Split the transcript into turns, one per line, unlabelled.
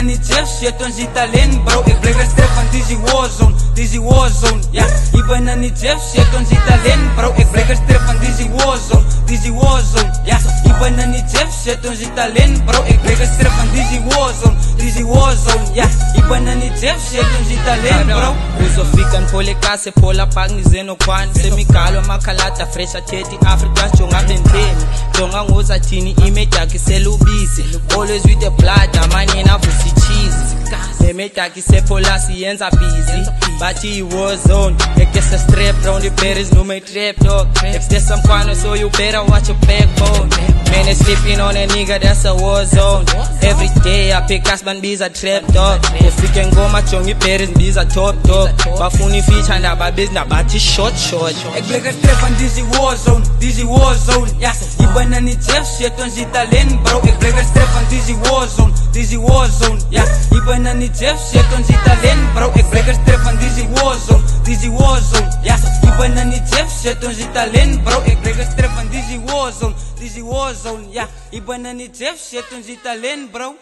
Niet Jeff shit ons Italian bro, ik blijf strep van Dizzy Warzone, ja. Ik ben niet Jeff shit ons Italian bro, ik blijf strep van Dizzy Warzone, ja. Ik ben niet Jeff shit ons Italian bro, ik blijf strep van Dizzy Warzone, ja. Ik ben niet Jeff shit ons Italian bro.
Uzofika nipolekase phola park nizenokwani semigalo makhalata fresh athethi Africa jonga benteni jonga ngozathini image yakhe selubisi always with the blood amanye navusi cheese image yakhe sephola siyenza busy bathi war zone ekese strap round the berries no my trap dog if there's some corner so you better watch your backbone man is sleeping on a nigga that's a war zone every day I pick us man bees a trap dog if we can go majongi berries bees a top dog bafuni feature ndaba business bathi short
ik blijf strep van Dizzy Warzone, ja. Ik ben niet Jeff shit ons Italian bro, ik blijf strep van Dizzy Warzone, ja. Ik ben niet Jeff shit ons Italian bro, ik blijf strep van Dizzy Warzone, ja. Ik ben niet Jeff shit ons Italian bro, ik blijf strep van Dizzy Warzone, ja. Ik ben niet Jeff shit ons Italian bro.